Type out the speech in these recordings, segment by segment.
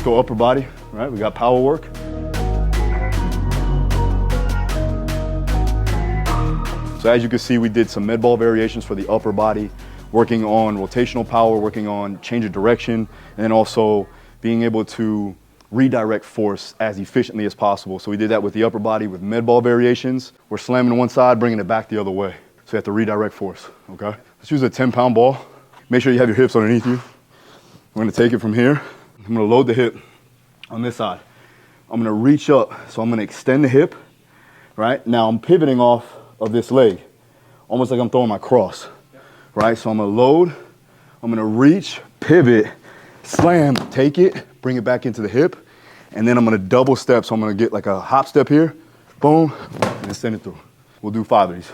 Let's go upper body, right? We got power work. So as you can see, we did some med ball variations for the upper body, working on rotational power, working on change of direction, and then also being able to redirect force as efficiently as possible. So we did that with the upper body with med ball variations. We're slamming one side, bringing it back the other way. So you have to redirect force, okay? Let's use a 10-pound ball. Make sure you have your hips underneath you. We're gonna take it from here. I'm gonna load the hip on this side. I'm gonna reach up, so I'm gonna extend the hip, right? Now I'm pivoting off of this leg, almost like I'm throwing my cross, right? So I'm gonna load, I'm gonna reach, pivot, slam, take it, bring it back into the hip, and then I'm gonna double step, so I'm gonna get like a hop step here, boom, and then send it through. We'll do 5 of these.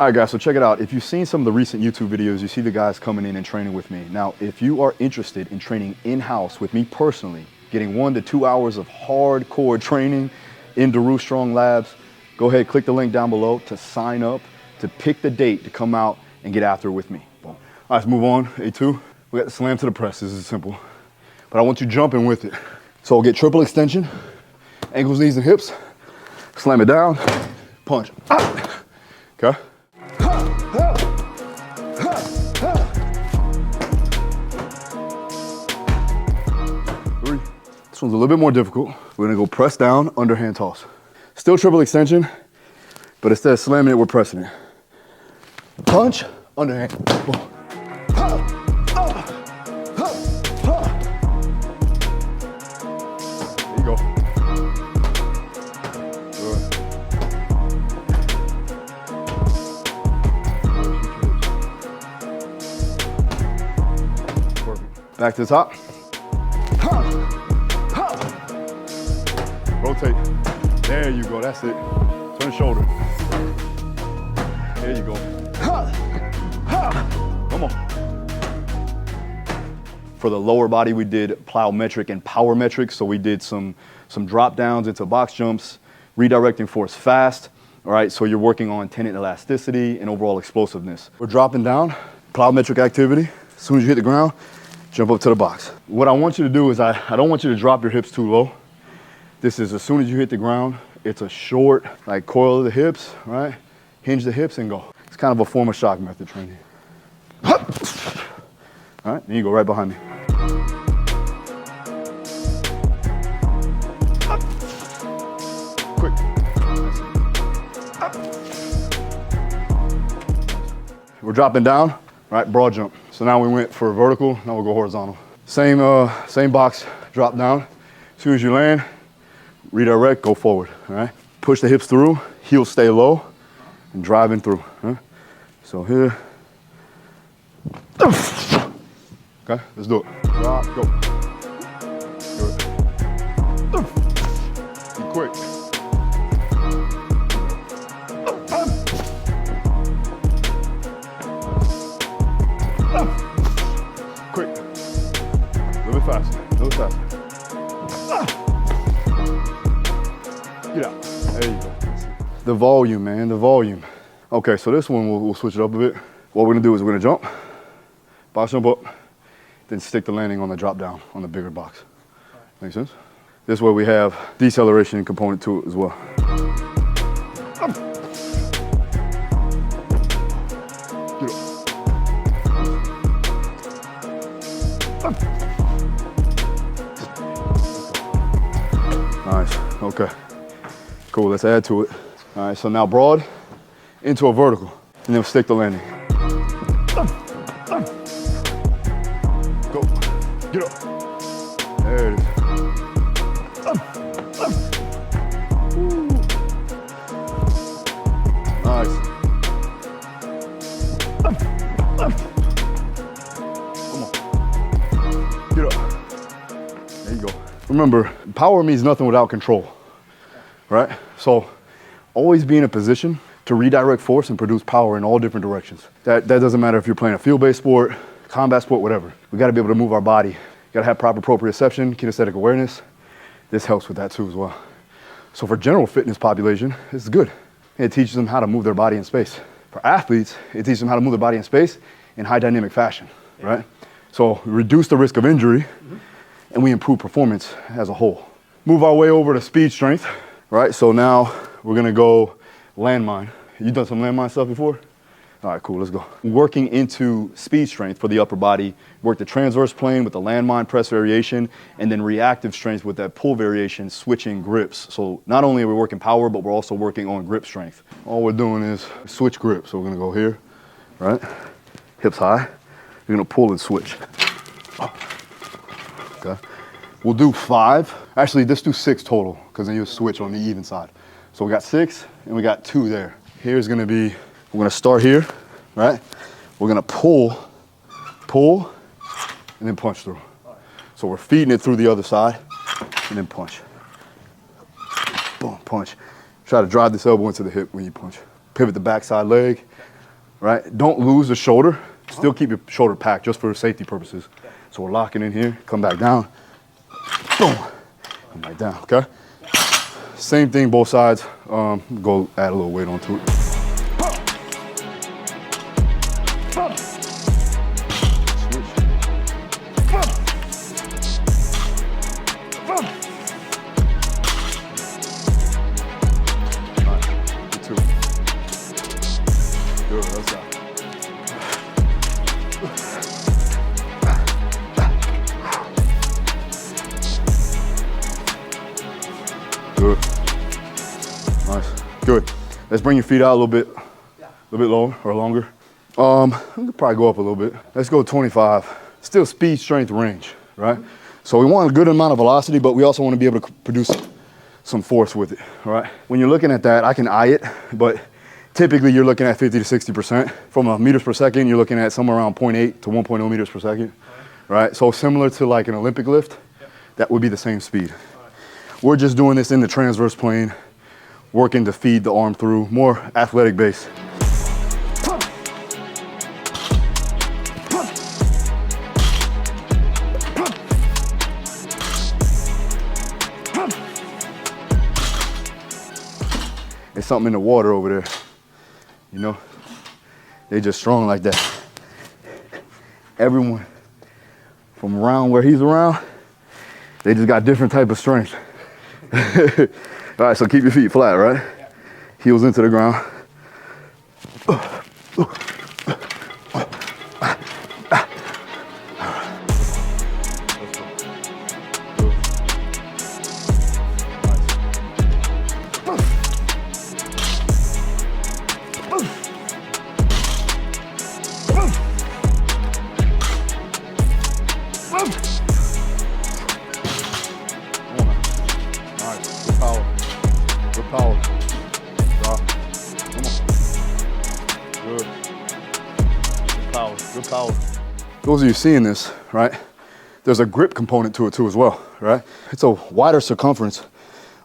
All right guys, so check it out. If you've seen some of the recent YouTube videos, you see the guys coming in and training with me. Now, if you are interested in training in-house with me personally, getting 1 to 2 hours of hardcore training in Daru Strong Labs, go ahead, click the link down below to sign up, to pick the date to come out and get after it with me. Boom. All right, let's move on. A2, we got the slam to the press. This is simple, but I want you jumping with it. So we'll get triple extension, ankles, knees, and hips, slam it down, punch. Okay. This one's a little bit more difficult. We're gonna go press down, underhand toss. Still triple extension, but instead of slamming it, we're pressing it. Punch, underhand. Boom. There you go. Good. Perfect. Back to the top. Rotate. There you go, that's it. Turn the shoulder. There you go. Come on. For the lower body, we did plyometric and power metrics. So we did some drop downs into box jumps, redirecting force fast. All right, so you're working on tendon elasticity and overall explosiveness. We're dropping down, plyometric activity. As soon as you hit the ground, jump up to the box. What I want you to do is I don't want you to drop your hips too low. This is as soon as you hit the ground, it's a short, like coil of the hips, right? Hinge the hips and go. It's kind of a form of shock method training. All right, then you go right behind me. Quick. We're dropping down, right? Broad jump. So now we went for vertical, now we'll go horizontal. Same box, drop down. As soon as you land, redirect, go forward, all right? Push the hips through, heels stay low, and driving through, huh? So here. Okay, let's do it. Drop, go. Good. Be quick. Quick. A little bit faster, a little faster. Get out. There you go. The volume, man, the volume. Okay, so this one we'll switch it up a bit. What we're gonna do is we're gonna jump, box jump up, then stick the landing on the drop down on the bigger box. Make sense? This way we have deceleration component to it as well. Nice, okay. Cool, let's add to it. All right, so now broad into a vertical, and then we'll stick the landing. Go, get up. There it is. Nice. Come on. Get up. There you go. Remember, power means nothing without control. Right? So always be in a position to redirect force and produce power in all different directions. That doesn't matter if you're playing a field-based sport, combat sport, whatever. We got to be able to move our body gotta have proper proprioception, kinesthetic awareness. This helps with that too as well. So for general fitness population, this is good. It teaches them how to move their body in space. For athletes, it teaches them how to move their body in space in high dynamic fashion, right? So we reduce the risk of injury and we improve performance as a whole. Move our way over to speed strength, right? So now we're gonna go landmine. You done some landmine stuff before? All right, cool, let's go. Working into speed strength for the upper body, work the transverse plane with the landmine press variation, and then reactive strength with that pull variation, switching grips. So not only are we working power, but we're also working on grip strength. All we're doing is switch grips. So we're gonna go here, right? Hips high. You're gonna pull and switch. Okay. We'll do 5. Actually, let's do 6 total, because then you'll switch on the even side. So we got 6, and we got 2 there. Here's gonna be, we're gonna start here, right? We're gonna pull, and then punch through. So we're feeding it through the other side, and then punch. Boom, punch. Try to drive this elbow into the hip when you punch. Pivot the backside leg, right? Don't lose the shoulder. Still keep your shoulder packed just for safety purposes. So we're locking in here, come back down, boom, come back down, okay? Same thing, both sides. Go add a little weight onto it. Good. Nice. Good. Let's bring your feet out a little bit lower or longer. We could probably go up a little bit. Let's go 25. Still speed, strength, range, right? So we want a good amount of velocity, but we also want to be able to produce some force with it, all right? When you're looking at that, I can eye it, but typically you're looking at 50 to 60%. From a meters per second, you're looking at somewhere around 0.8 to 1.0 meters per second, right? So similar to like an Olympic lift, that would be the same speed. We're just doing this in the transverse plane, working to feed the arm through, more athletic base. There's something in the water over there, you know? They just strong like that. Everyone from around where he's around, they just got different type of strength. All right, so keep your feet flat, right? Heels into the ground. Power. Drop. Come on. Good. Good power. Good power. Those of you seeing this, right? There's a grip component to it too as well, right? It's a wider circumference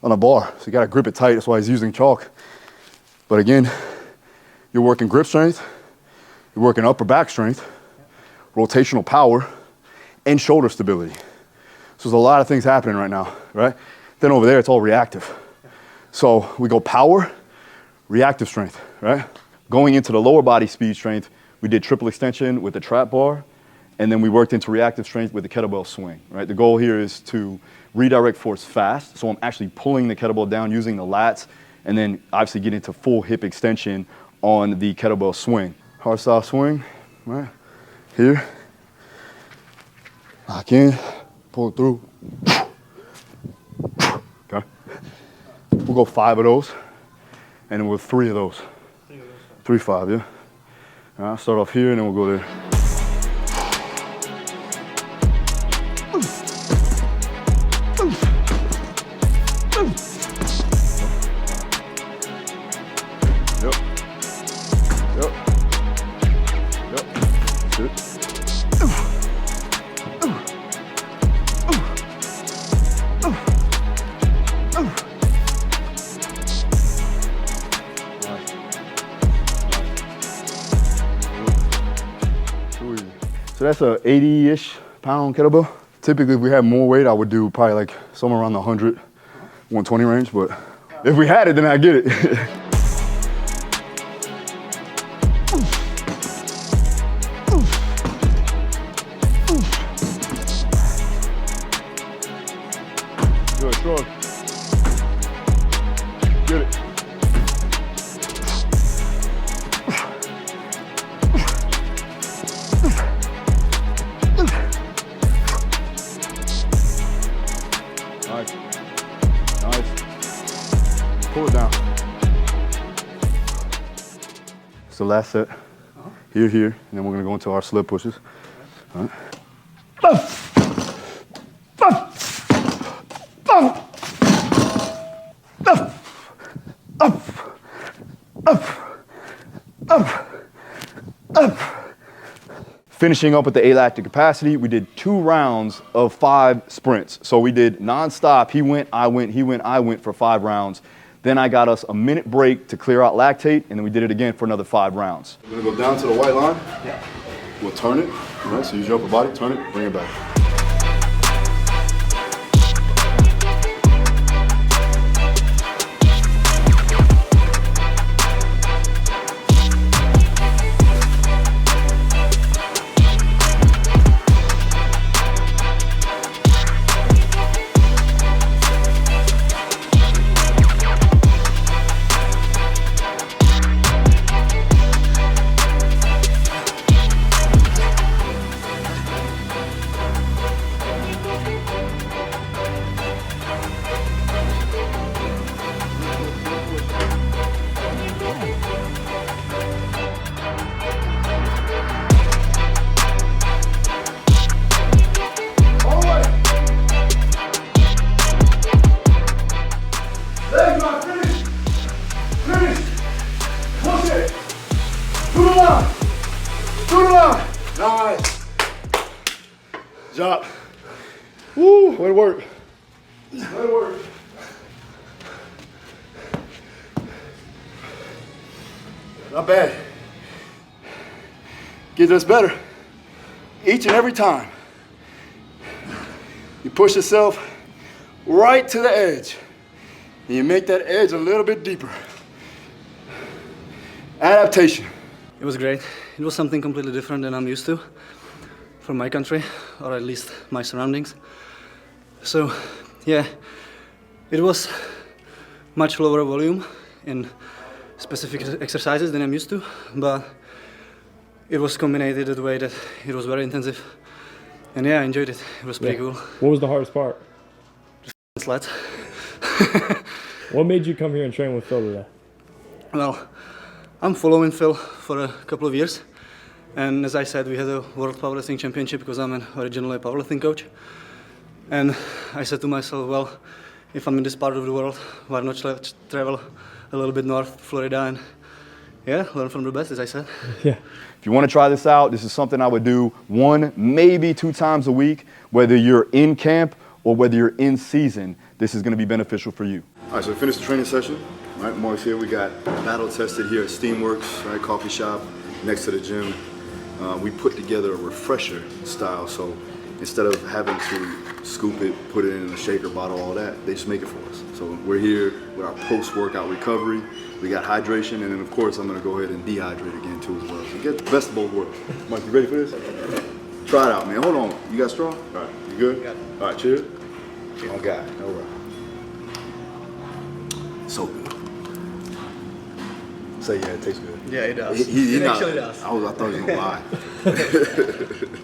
on a bar, so you gotta grip it tight. That's why he's using chalk. But again, you're working grip strength, you're working upper back strength, rotational power, and shoulder stability. So there's a lot of things happening right now, right? Then over there, it's all reactive. So we go power, reactive strength, right? Going into the lower body speed strength, we did triple extension with the trap bar, and then we worked into reactive strength with the kettlebell swing, right? The goal here is to redirect force fast, so I'm actually pulling the kettlebell down using the lats, and then obviously get into full hip extension on the kettlebell swing. Hardstyle swing, right? Here, lock in, pull it through. Okay. We'll go 5 of those, and then we'll 3 of those. 3, 5, yeah. All right, I'll start off here, and then we'll go there. Yep. Yep. Yep. That's it. So that's a 80-ish pound kettlebell. Typically, if we had more weight, I would do probably like somewhere around the 100, 120 range, but if we had it, then I'd get it. Good, strong. Get it. Nice. Nice. Pull it down. It's the last set. Here, here, and then we're gonna go into our sled pushes. All right. Finishing up with the Alactic capacity, we did 2 rounds of 5 sprints. So we did non-stop. He went, I went, he went, I went for 5 rounds. Then I got us a minute break to clear out lactate, and then we did it again for another 5 rounds. We're gonna go down to the white line. Yeah. We'll turn it. All right, so use your upper body, turn it, bring it back. Nice. Job. Woo, way to work. Way to work. Not bad. Gets us better each and every time. You push yourself right to the edge, and you make that edge a little bit deeper. Adaptation. It was great. It was something completely different than I'm used to from my country, or at least my surroundings. So, yeah, it was much lower volume in specific exercises than I'm used to, but it was combined the way that it was very intensive. And yeah, I enjoyed it. It was pretty cool. What was the hardest part? Sled. What made you come here and train with Phil today? Well, I'm following Phil for a couple of years, and as I said, we had a World Powerlifting Championship because I'm originally a powerlifting coach. And I said to myself, well, if I'm in this part of the world, why not travel a little bit north, Florida, and yeah, learn from the best, as I said. Yeah. If you want to try this out, this is something I would do 1, maybe 2 times a week, whether you're in camp or whether you're in season. This is going to be beneficial for you. All right, so we finished the training session. Right, Mark's here. We got battle tested here at Steamworks, right, coffee shop next to the gym. We put together a refresher style, so instead of having to scoop it, put it in a shaker bottle, all that, they just make it for us. So we're here with our post-workout recovery. We got hydration, and then of course I'm gonna go ahead and dehydrate again too as well. So get the best of both worlds. Mike, you ready for this? Try it out, man. Hold on. You got strong? All right, you good? Got it. All right, cheers. Oh God, all right. So good. Say yeah, it tastes good. Yeah, it does. He it not, actually does. I thought he was gonna lie.